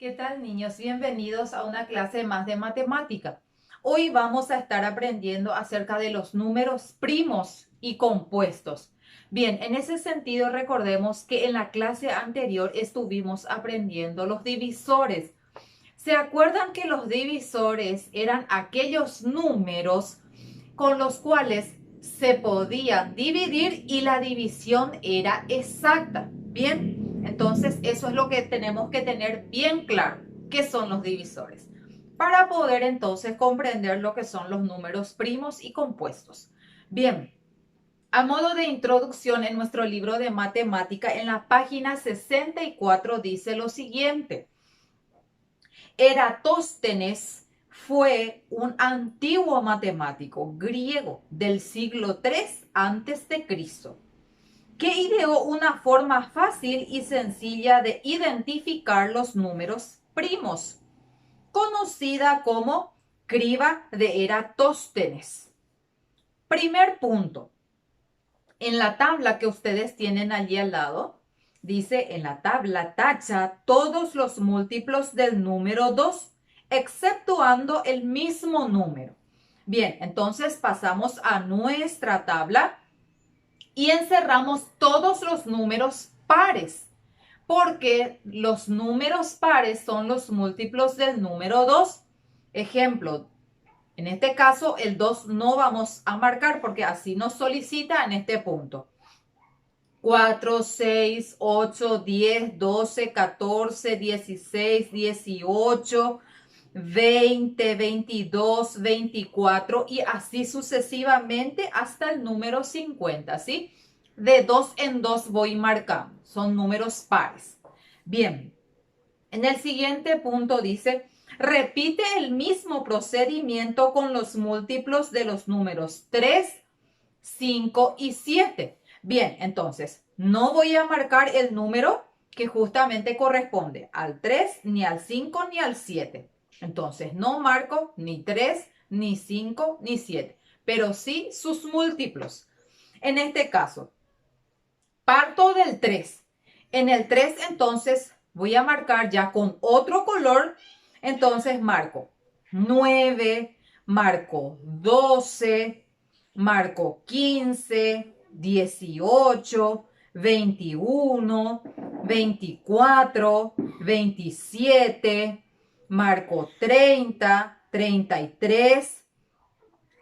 ¿Qué tal, niños? Bienvenidos a una clase más de matemática. Hoy vamos a estar aprendiendo acerca de los números primos y compuestos. Bien, en ese sentido recordemos que en la clase anterior estuvimos aprendiendo los divisores. ¿Se acuerdan que los divisores eran aquellos números con los cuales se podía dividir y la división era exacta? Bien, entonces eso es lo que tenemos que tener bien claro, qué son los divisores, para poder entonces comprender lo que son los números primos y compuestos. Bien, a modo de introducción en nuestro libro de matemática, en la página 64 dice lo siguiente: Eratóstenes fue un antiguo matemático griego del siglo III a.C., que ideó una forma fácil y sencilla de identificar los números primos, conocida como criba de Eratóstenes. Primer punto. En la tabla que ustedes tienen allí al lado, dice: en la tabla tacha todos los múltiplos del número 2, exceptuando el mismo número. Bien, entonces pasamos a nuestra tabla y encerramos todos los números pares, porque los números pares son los múltiplos del número 2. Ejemplo, en este caso el 2 no vamos a marcar porque así nos solicita en este punto. 4, 6, 8, 10, 12, 14, 16, 18, 20, 22, 24 y así sucesivamente hasta el número 50, ¿sí? De 2 en 2 voy marcando, son números pares. Bien, en el siguiente punto dice: repite el mismo procedimiento con los múltiplos de los números 3, 5 y 7. Bien, entonces no voy a marcar el número que justamente corresponde al 3, ni al 5, ni al 7. Entonces no marco ni 3, ni 5, ni 7, pero sí sus múltiplos. En este caso, parto del 3. En el 3 entonces voy a marcar ya con otro color. Entonces marco 9, marco 12, marco 15, 18, 21, 24, 27, marco 30, 33,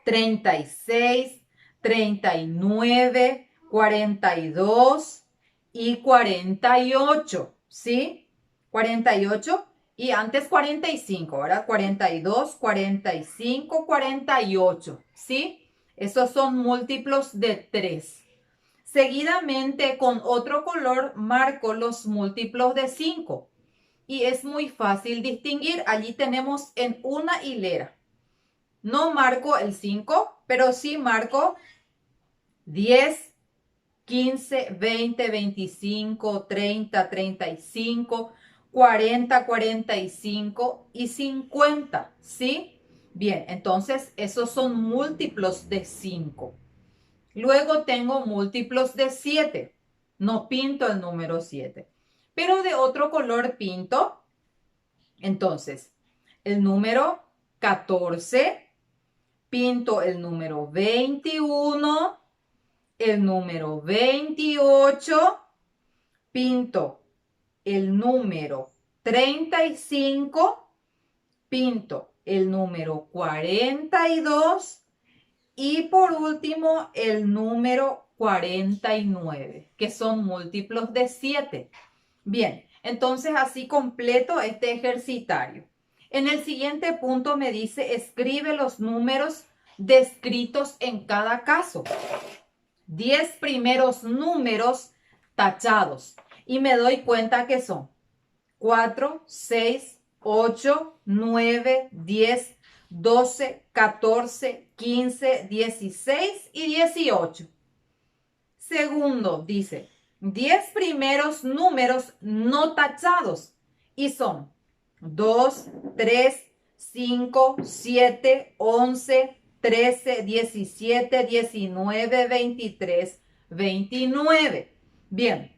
36, 39, 42 y 48, ¿sí? 48 y antes 45, ¿verdad? 42, 45, 48, ¿sí? Esos son múltiplos de 3. Seguidamente, con otro color, marco los múltiplos de 5. Y es muy fácil distinguir. Allí tenemos en una hilera. No marco el 5, pero sí marco 10, 15, 20, 25, 30, 35, 40, 45 y 50, ¿sí? Bien, entonces esos son múltiplos de 5. Luego tengo múltiplos de 7. No pinto el número 7, pero de otro color pinto. Entonces, el número 14, pinto el número 21, el número 28, pinto el número 35, pinto el número 42 y por último el número 49, que son múltiplos de 7. Bien, entonces así completo este ejercitario. En el siguiente punto me dice: escribe los números descritos en cada caso. 10 primeros números tachados. Y me doy cuenta que son 4, 6, 8, 9, 10, 12, 14, 15, 16 y 18. Segundo, dice 10 primeros números no tachados. Y son 2, 3, 5, 7, 11, 13, 17, 19, 23, 29. Bien,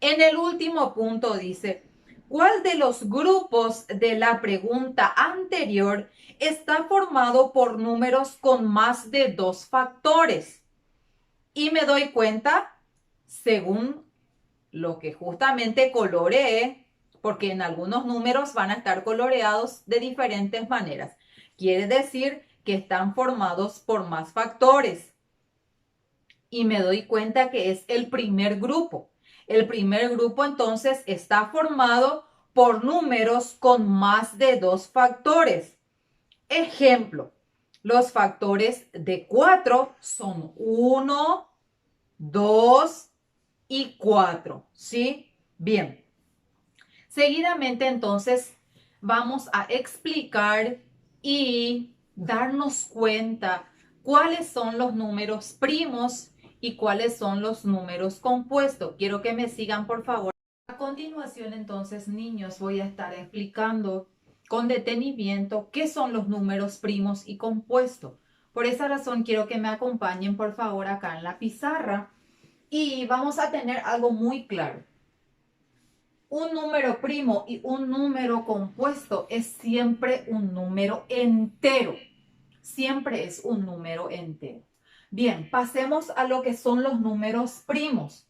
en el último punto dice: ¿Cuál de los grupos de la pregunta anterior está formado por números con más de 2 factores? Y me doy cuenta, según lo que justamente coloreé, porque en algunos números van a estar coloreados de diferentes maneras. Quiere decir que están formados por más factores. Y me doy cuenta que es el primer grupo. El primer grupo entonces está formado por números con más de 2 factores. Ejemplo, los factores de 4 son 1, 2 y 4, ¿sí? Bien. Seguidamente entonces vamos a explicar y darnos cuenta cuáles son los números primos y cuáles son los números compuestos. Quiero que me sigan, por favor. A continuación, entonces, niños, voy a estar explicando con detenimiento qué son los números primos y compuestos. Por esa razón, quiero que me acompañen, por favor, acá en la pizarra y vamos a tener algo muy claro. Un número primo y un número compuesto es siempre un número entero. Siempre es un número entero. Bien, pasemos a lo que son los números primos.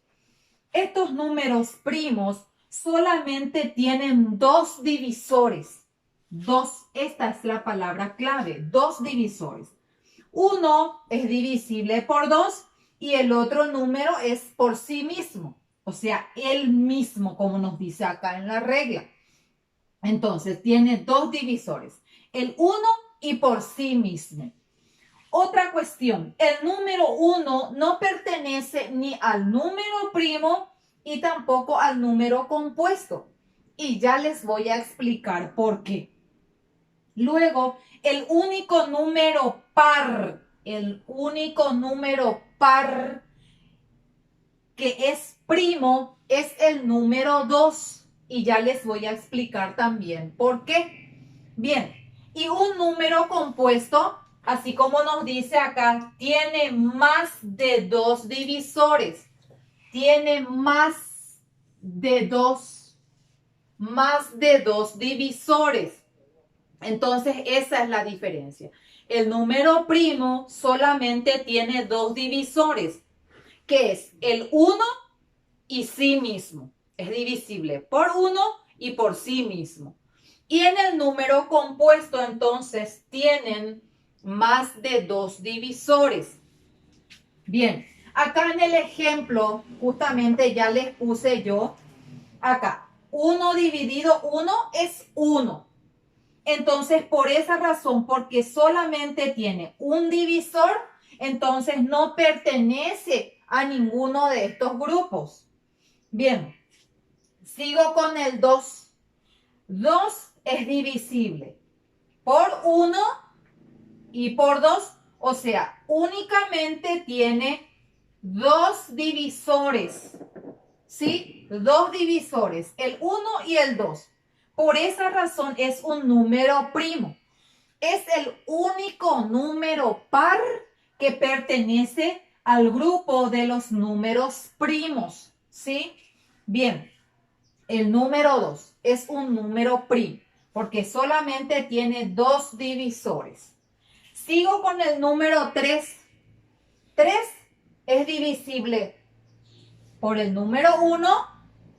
Estos números primos solamente tienen 2 divisores. Esta es la palabra clave, 2 divisores. Uno es divisible por 2 y el otro número es por sí mismo. O sea, el mismo, como nos dice acá en la regla. Entonces, tiene 2 divisores. El 1 y por sí mismo. Otra cuestión, el número 1 no pertenece ni al número primo y tampoco al número compuesto. Y ya les voy a explicar por qué. Luego, el único número par que es primo es el número 2. Y ya les voy a explicar también por qué. Bien, y un número compuesto, así como nos dice acá, tiene más de 2 divisores. Tiene más de dos divisores. Entonces, esa es la diferencia. El número primo solamente tiene 2 divisores, que es el 1 y sí mismo. Es divisible por 1 y por sí mismo. Y en el número compuesto, entonces, tienen más de 2 divisores. Bien, acá en el ejemplo, justamente ya les puse yo, acá, 1 dividido 1 es 1. Entonces, por esa razón, porque solamente tiene un divisor, entonces no pertenece a ninguno de estos grupos. Bien, sigo con el 2. 2 es divisible por 1 y por 2, o sea, únicamente tiene 2 divisores. ¿Sí? 2 divisores, el 1 y el 2. Por esa razón es un número primo. Es el único número par que pertenece al grupo de los números primos. ¿Sí? Bien, el número 2 es un número primo porque solamente tiene 2 divisores. Sigo con el número 3. 3 es divisible por el número 1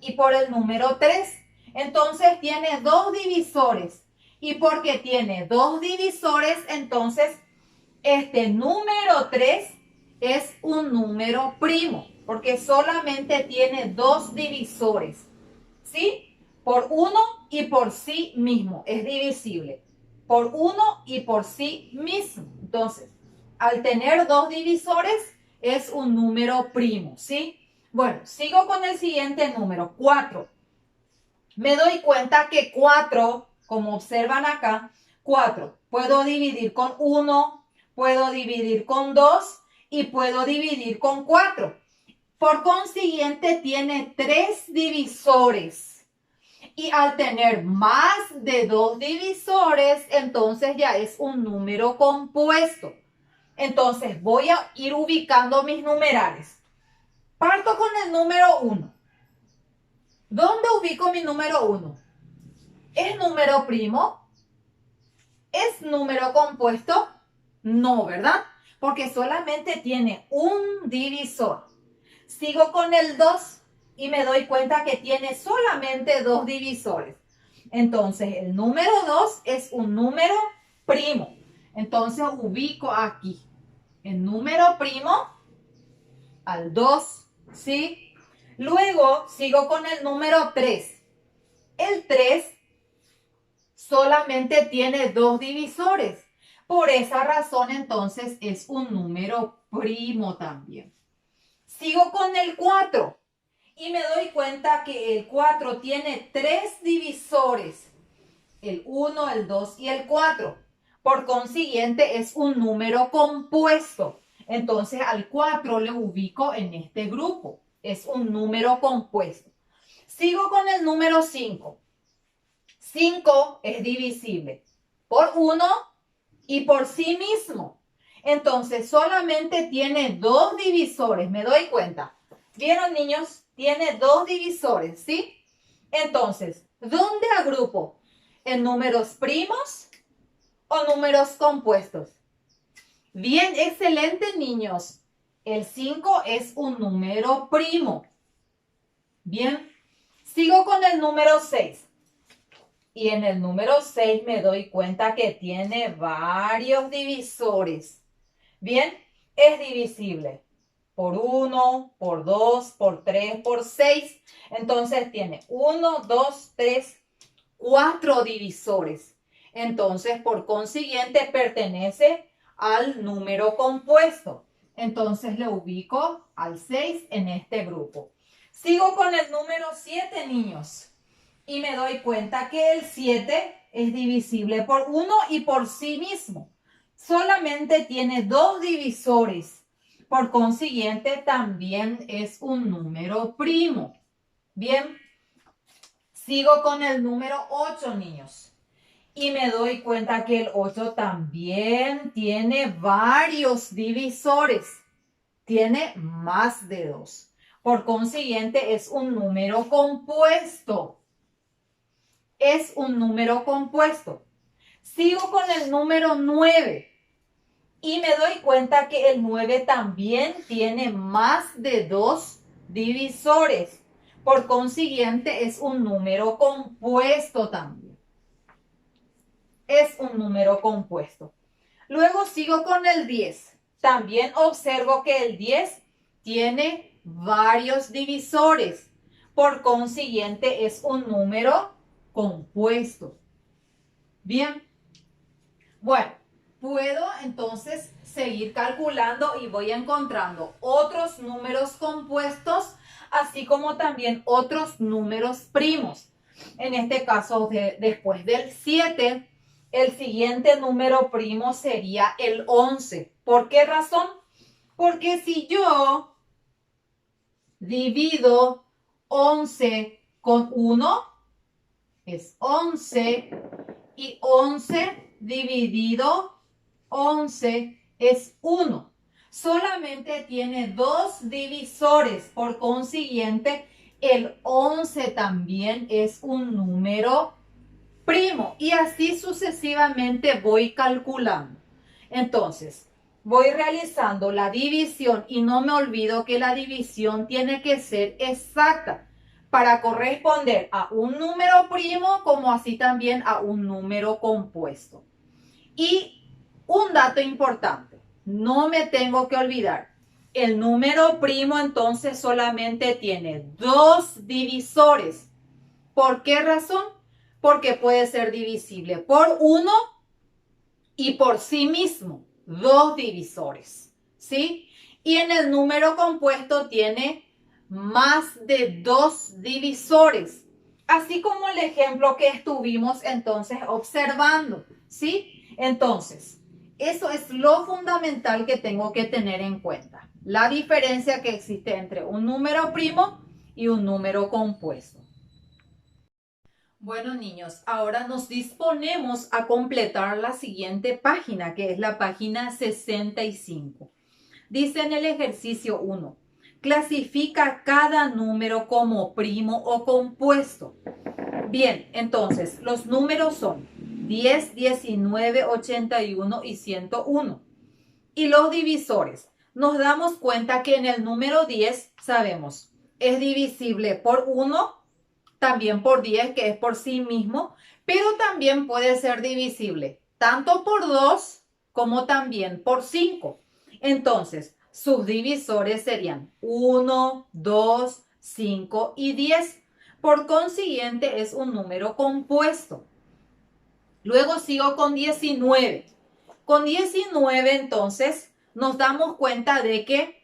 y por el número 3. Entonces tiene 2 divisores. Y porque tiene 2 divisores, entonces este número 3 es un número primo. Porque solamente tiene 2 divisores. ¿Sí? Por 1 y por sí mismo. Es divisible. Por 1 y por sí mismo. Entonces, al tener 2 divisores, es un número primo. ¿Sí? Bueno, sigo con el siguiente número, 4. Me doy cuenta que 4, como observan acá, 4, puedo dividir con 1, puedo dividir con 2 y puedo dividir con 4. Por consiguiente, tiene 3 divisores. Y al tener más de 2 divisores, entonces ya es un número compuesto. Entonces voy a ir ubicando mis numerales. Parto con el número 1. ¿Dónde ubico mi número 1? ¿Es número primo? ¿Es número compuesto? No, ¿verdad? Porque solamente tiene un divisor. Sigo con el 2 y me doy cuenta que tiene solamente dos divisores. Entonces, el número 2 es un número primo. Entonces, ubico aquí el número primo al 2, ¿sí? Luego, sigo con el número 3. El 3 solamente tiene dos divisores. Por esa razón, entonces, es un número primo también. Sigo con el 4 y me doy cuenta que el 4 tiene tres divisores. El 1, el 2 y el 4. Por consiguiente, es un número compuesto. Entonces, al 4 le ubico en este grupo. Es un número compuesto. Sigo con el número 5. 5 es divisible por 1 y por sí mismo. Entonces, solamente tiene dos divisores. Me doy cuenta. ¿Vieron, niños? Tiene dos divisores, ¿sí? Entonces, ¿dónde agrupo? ¿En números primos o números compuestos? Bien, excelente, niños. El 5 es un número primo. Bien, sigo con el número 6. Y en el número 6 me doy cuenta que tiene varios divisores. Bien, es divisible por 1, por 2, por 3, por 6. Entonces tiene 1, 2, 3, 4 divisores. Entonces, por consiguiente, pertenece al número compuesto. Entonces, le ubico al 6 en este grupo. Sigo con el número 7, niños. Y me doy cuenta que el 7 es divisible por 1 y por sí mismo. Solamente tiene dos divisores. Por consiguiente, también es un número primo. Bien. Sigo con el número 8, niños. Y me doy cuenta que el 8 también tiene varios divisores. Tiene más de dos. Por consiguiente, es un número compuesto. Es un número compuesto. Sigo con el número 9. Y me doy cuenta que el 9 también tiene más de dos divisores. Por consiguiente, es un número compuesto también. Es un número compuesto. Luego sigo con el 10. También observo que el 10 tiene varios divisores. Por consiguiente, es un número compuesto. Bien. Bueno, puedo entonces seguir calculando y voy encontrando otros números compuestos, así como también otros números primos. En este caso, después del 7, el siguiente número primo sería el 11. ¿Por qué razón? Porque si yo divido 11 con 1, es 11, y 11 dividido 11 es 1. Solamente tiene dos divisores. Por consiguiente, el 11 también es un número primo. Y así sucesivamente voy calculando. Entonces, voy realizando la división y no me olvido que la división tiene que ser exacta para corresponder a un número primo como así también a un número compuesto. Y un dato importante, no me tengo que olvidar, el número primo entonces solamente tiene dos divisores. ¿Por qué razón? Porque puede ser divisible por 1 y por sí mismo, dos divisores, ¿sí? Y en el número compuesto tiene más de dos divisores, así como el ejemplo que estuvimos entonces observando, ¿sí? Entonces, eso es lo fundamental que tengo que tener en cuenta, la diferencia que existe entre un número primo y un número compuesto. Bueno, niños, ahora nos disponemos a completar la siguiente página, que es la página 65. Dice en el ejercicio 1, clasifica cada número como primo o compuesto. Bien, entonces los números son 10, 19, 81 y 101. Y los divisores. Nos damos cuenta que en el número 10 sabemos, es divisible por 1, también por 10, que es por sí mismo, pero también puede ser divisible tanto por 2 como también por 5. Entonces, sus divisores serían 1, 2, 5 y 10. Por consiguiente, es un número compuesto. Luego sigo con 19. Con 19, entonces, nos damos cuenta de que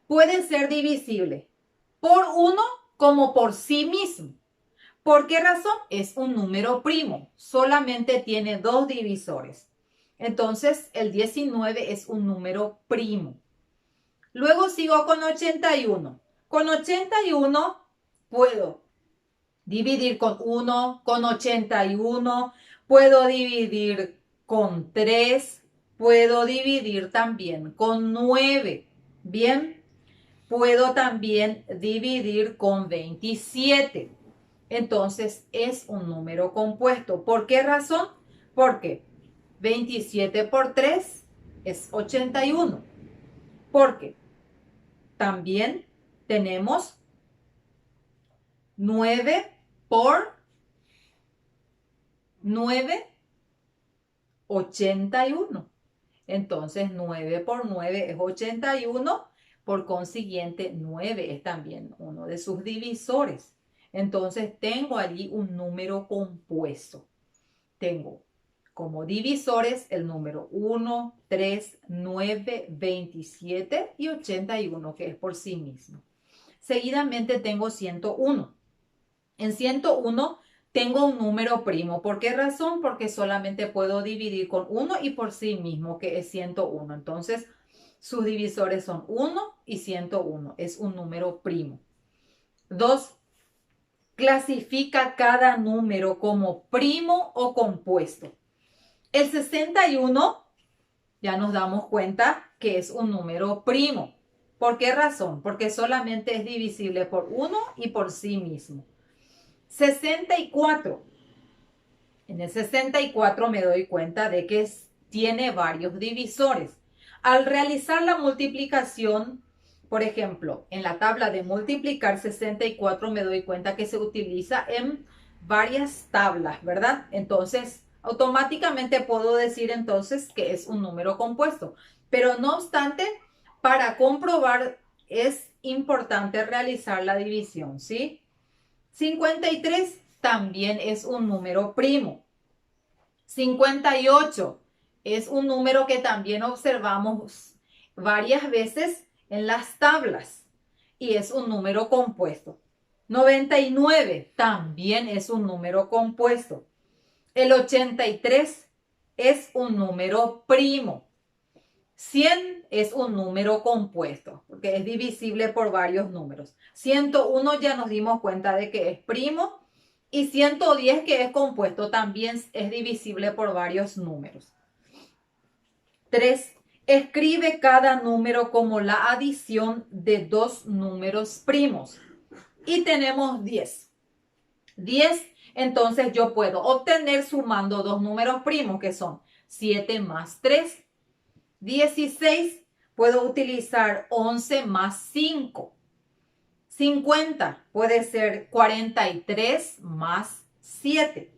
puede ser divisible por 1 como por sí mismo. ¿Por qué razón? Es un número primo, solamente tiene 2 divisores. Entonces, el 19 es un número primo. Luego sigo con 81. Con 81 puedo dividir con 1, con 81, puedo dividir con 3, puedo dividir también con 9. Bien, puedo también dividir con 27. Entonces es un número compuesto. ¿Por qué razón? Porque 27 por 3 es 81. Porque también tenemos 9 por 9, 81. Entonces 9 por 9 es 81. Por consiguiente, 9 es también uno de sus divisores. Entonces tengo allí un número compuesto. Tengo como divisores el número 1, 3, 9, 27 y 81, que es por sí mismo. Seguidamente tengo 101. En 101 tengo un número primo. ¿Por qué razón? Porque solamente puedo dividir con 1 y por sí mismo, que es 101. Entonces, sus divisores son 1 y 101. Es un número primo. 2. Clasifica cada número como primo o compuesto. El 61 ya nos damos cuenta que es un número primo. ¿Por qué razón? Porque solamente es divisible por 1 y por sí mismo. 64. En el 64 me doy cuenta de que tiene varios divisores. Al realizar la multiplicación, por ejemplo, en la tabla de multiplicar 64 me doy cuenta que se utiliza en varias tablas, ¿verdad? Entonces, automáticamente puedo decir entonces que es un número compuesto. Pero no obstante, para comprobar es importante realizar la división, ¿sí? 53 también es un número primo. 58 es un número que también observamos varias veces en las tablas y es un número compuesto. 99 también es un número compuesto. El 83 es un número primo. 100 es un número compuesto porque es divisible por varios números. 101 ya nos dimos cuenta de que es primo y 110 que es compuesto también es divisible por varios números. 3. Escribe cada número como la adición de dos números primos. Y tenemos 10. 10, entonces yo puedo obtener sumando dos números primos que son 7 más 3. 16, puedo utilizar 11 más 5. 50 puede ser 43 más 7.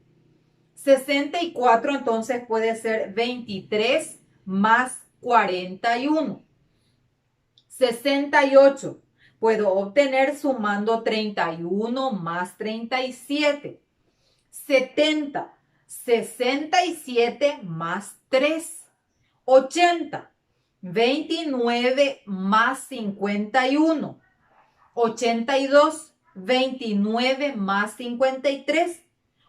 64 entonces puede ser 23 más 41. 68 puedo obtener sumando 31 más 37. 70, 67 más 3. 80, 29 más 51. 82, 29 más 53.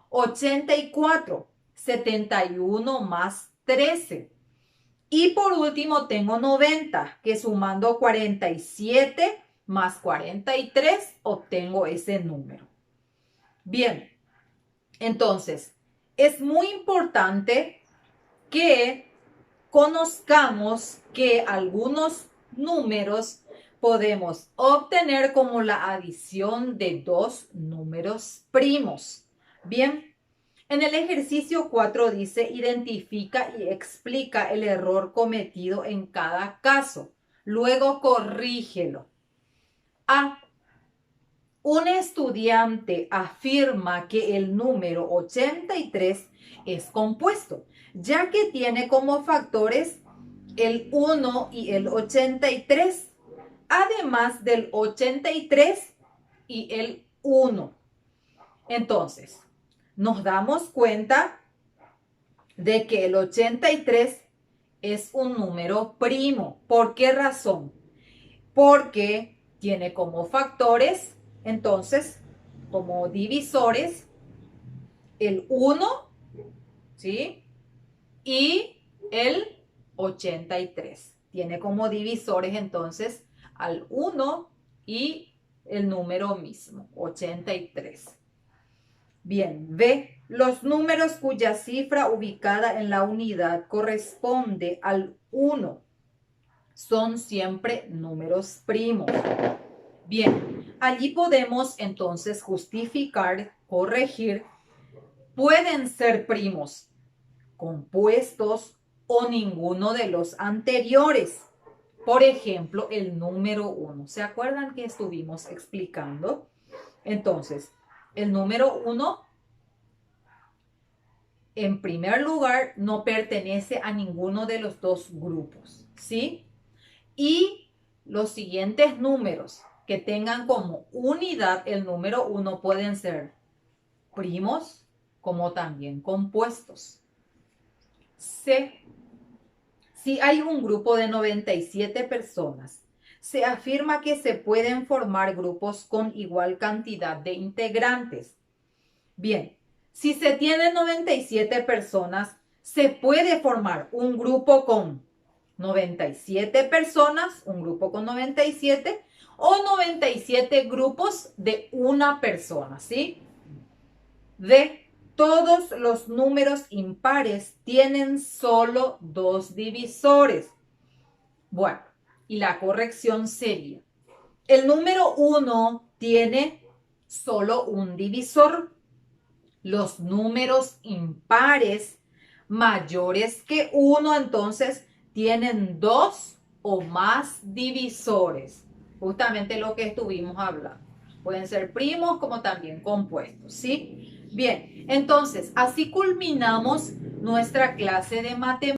84, 71 más 13. Y por último tengo 90, que sumando 47 más 43 obtengo ese número. Bien, entonces es muy importante que conozcamos que algunos números podemos obtener como la adición de dos números primos. Bien, en el ejercicio 4 dice, identifica y explica el error cometido en cada caso. Luego corrígelo. A. Un estudiante afirma que el número 83 es compuesto, ya que tiene como factores el 1 y el 83, además del 83 y el 1. Entonces, nos damos cuenta de que el 83 es un número primo. ¿Por qué razón? Porque tiene como factores, entonces, como divisores, el 1, ¿sí? Y el 83. Tiene como divisores, entonces, al 1 y el número mismo, 83. Bien, B. Los números cuya cifra ubicada en la unidad corresponde al 1 son siempre números primos. Bien, allí podemos entonces justificar, corregir. Pueden ser primos compuestos o ninguno de los anteriores. Por ejemplo, el número 1. ¿Se acuerdan que estuvimos explicando? Entonces, el número 1, en primer lugar, no pertenece a ninguno de los dos grupos, ¿sí? Y los siguientes números que tengan como unidad el número 1 pueden ser primos como también compuestos. C. Si hay un grupo de 97 personas, se afirma que se pueden formar grupos con igual cantidad de integrantes. Bien, si se tienen 97 personas, se puede formar un grupo con 97 personas, un grupo con 97 o 97 grupos de una persona, ¿sí? D. Todos los números impares tienen solo dos divisores. Bueno, y la corrección sería, el número 1 tiene solo un divisor. Los números impares mayores que 1, entonces, tienen dos o más divisores. Justamente lo que estuvimos hablando. Pueden ser primos como también compuestos, ¿sí? Bien, entonces, así culminamos nuestra clase de matemáticas.